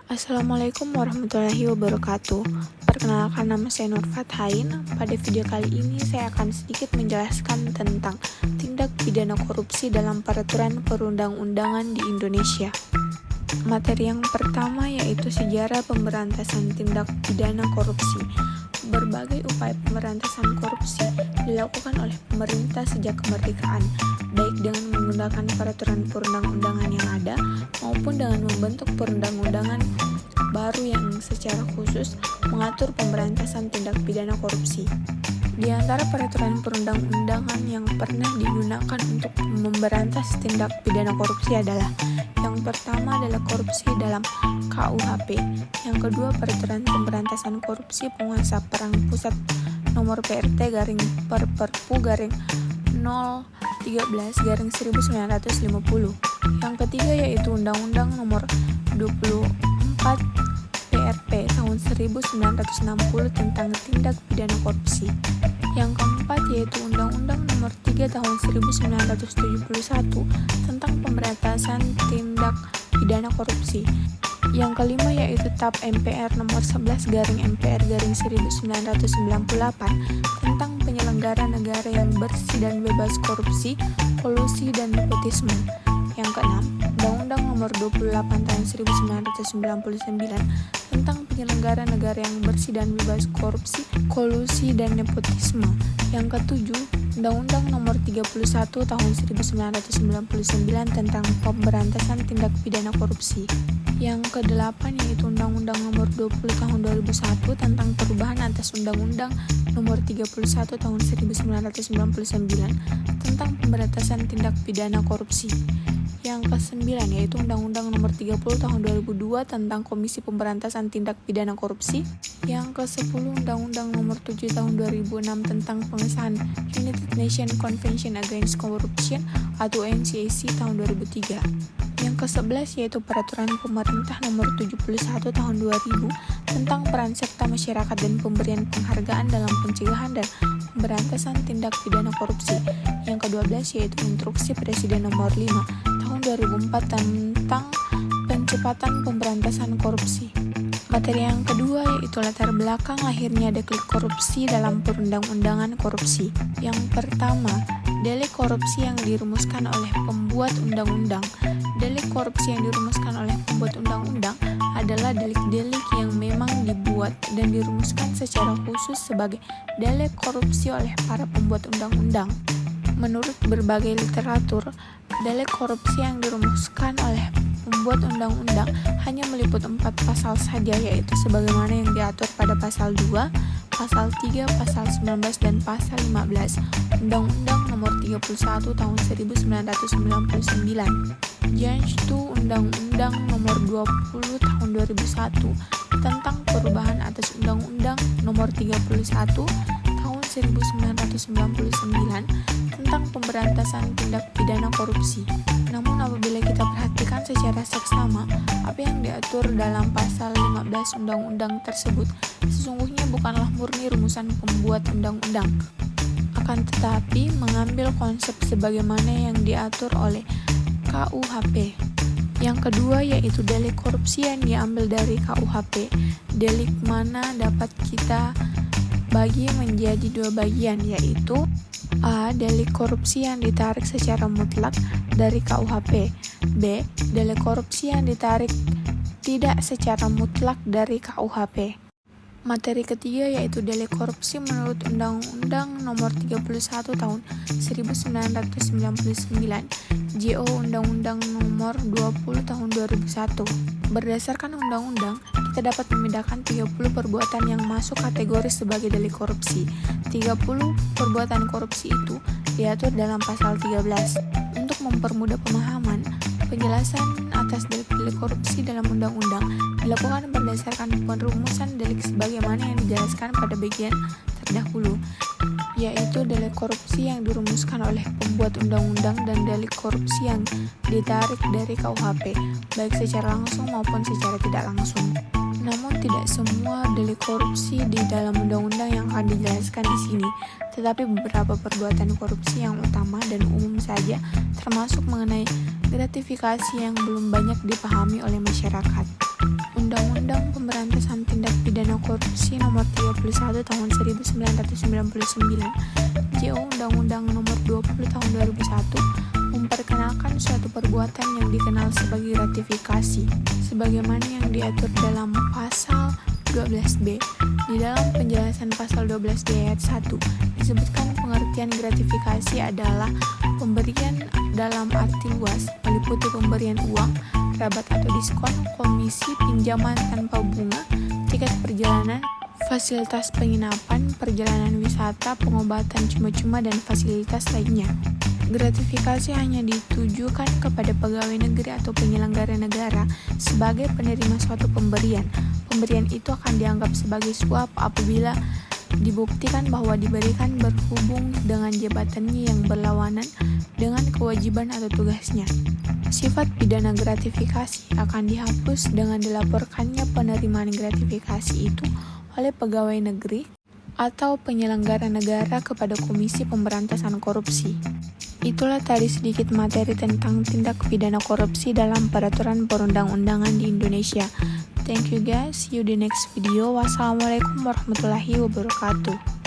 Assalamualaikum warahmatullahi wabarakatuh. Perkenalkan, nama saya Nur Fathain. Pada video kali ini saya akan sedikit menjelaskan tentang tindak pidana korupsi dalam peraturan perundang-undangan di Indonesia. Materi yang pertama yaitu sejarah pemberantasan tindak pidana korupsi. Berbagai upaya pemberantasan korupsi dilakukan oleh pemerintah sejak kemerdekaan, baik dengan menggunakan peraturan perundang-undangan yang ada maupun dengan membentuk perundang-undangan baru yang secara khusus mengatur pemberantasan tindak pidana korupsi. Di antara peraturan perundang-undangan yang pernah digunakan untuk memberantas tindak pidana korupsi adalah yang pertama adalah korupsi dalam KUHP, yang kedua peraturan pemberantasan korupsi penguasa perang pusat nomor PRT Perpu 013/1950. Yang ketiga yaitu Undang-Undang nomor 24 PRP tahun 1960 tentang tindak pidana korupsi. Yang keempat yaitu Undang-Undang nomor 3 tahun 1971 tentang pemberantasan tindak pidana korupsi. Yang kelima yaitu TAP MPR nomor 11/MPR/1998 tentang penyelenggara negara yang bersih dan bebas korupsi, kolusi, dan nepotisme. Yang keenam, Undang-Undang nomor 28 tahun 1999 tentang penyelenggara negara yang bersih dan bebas korupsi, kolusi, dan nepotisme. Yang ketujuh, Undang-Undang nomor 31 tahun 1999 tentang pemberantasan tindak pidana korupsi. Yang kedelapan yaitu Undang-Undang nomor 20 tahun 2001 tentang perubahan atas Undang-Undang nomor 31 tahun 1999 tentang pemberantasan tindak pidana korupsi. Yang kesembilan yaitu Undang-Undang nomor 30 tahun 2002 tentang Komisi Pemberantasan Tindak Pidana Korupsi. Yang ke-10 Undang-Undang nomor 7 tahun 2006 tentang pengesahan United Nations Convention Against Corruption atau UNCAC tahun 2003. Yang ke-11 yaitu Peraturan Pemerintah nomor 71 tahun 2000 tentang peran serta masyarakat dan pemberian penghargaan dalam pencegahan dan pemberantasan tindak pidana korupsi. Yang ke-12 yaitu Instruksi Presiden nomor 5 tahun 2004 tentang percepatan pemberantasan korupsi. Materi yang kedua yaitu latar belakang lahirnya delik korupsi dalam perundang-undangan korupsi. Yang pertama, delik korupsi yang dirumuskan oleh pembuat undang-undang. Delik korupsi yang dirumuskan oleh pembuat undang-undang adalah delik-delik yang memang dibuat dan dirumuskan secara khusus sebagai delik korupsi oleh para pembuat undang-undang. Menurut berbagai literatur, delik korupsi yang dirumuskan oleh pembuat undang-undang hanya meliput 4 pasal saja, yaitu sebagaimana yang diatur pada pasal 2, pasal 3, pasal 19, dan pasal 15 Undang-Undang nomor 31 tahun 1999. Yaitu Undang-Undang nomor 20 tahun 2001 tentang perubahan atas Undang-Undang nomor 31 tahun 1999 tentang pemberantasan tindak pidana korupsi. Namun apabila kita perhatikan secara seksama, apa yang diatur dalam pasal 15 undang-undang tersebut sesungguhnya bukanlah murni rumusan pembuat undang-undang, akan tetapi mengambil konsep sebagaimana yang diatur oleh KUHP. Yang kedua yaitu delik korupsi yang diambil dari KUHP. Delik mana dapat kita bagi menjadi 2 bagian, yaitu A. Delik korupsi yang ditarik secara mutlak dari KUHP. B. Delik korupsi yang ditarik tidak secara mutlak dari KUHP. Materi ketiga yaitu delik korupsi menurut Undang-Undang nomor 31 tahun 1999, JO Undang-Undang nomor 20 tahun 2001. Berdasarkan undang-undang, kita dapat membedakan 30 perbuatan yang masuk kategori sebagai delik korupsi. 30 perbuatan korupsi itu diatur dalam pasal 13. Untuk mempermudah pemahaman, penjelasan atas delik-delik korupsi dalam undang-undang dilakukan berdasarkan perumusan delik sebagaimana yang dijelaskan pada bagian terdahulu, yaitu delik korupsi yang dirumuskan oleh pembuat undang-undang dan delik korupsi yang ditarik dari KUHP, baik secara langsung maupun secara tidak langsung. Namun tidak semua delik korupsi di dalam undang-undang yang akan dijelaskan di sini, tetapi beberapa perbuatan korupsi yang utama dan umum saja, termasuk mengenai gratifikasi yang belum banyak dipahami oleh masyarakat. Undang Korupsi Nomor 31 Tahun 1999, JO Undang-Undang Nomor 20 Tahun 2001 memperkenalkan suatu perbuatan yang dikenal sebagai gratifikasi, sebagaimana yang diatur dalam pasal 12B. Di dalam penjelasan pasal 12B ayat 1, disebutkan pengertian gratifikasi adalah pemberian dalam arti luas, meliputi pemberian uang, rabat atau diskon, komisi, pinjaman tanpa bunga, tiket perjalanan, fasilitas penginapan, perjalanan wisata, pengobatan cuma-cuma, dan fasilitas lainnya. Gratifikasi hanya ditujukan kepada pegawai negeri atau penyelenggara negara sebagai penerima suatu pemberian. Pemberian itu akan dianggap sebagai suap apabila dibuktikan bahwa diberikan berhubung dengan jabatannya yang berlawanan dengan kewajiban atau tugasnya. Sifat pidana gratifikasi akan dihapus dengan dilaporkannya penerimaan gratifikasi itu oleh pegawai negeri atau penyelenggara negara kepada Komisi Pemberantasan Korupsi. Itulah tadi sedikit materi tentang tindak pidana korupsi dalam peraturan perundang-undangan di Indonesia. Thank you guys, see you di next video. Wassalamualaikum warahmatullahi wabarakatuh.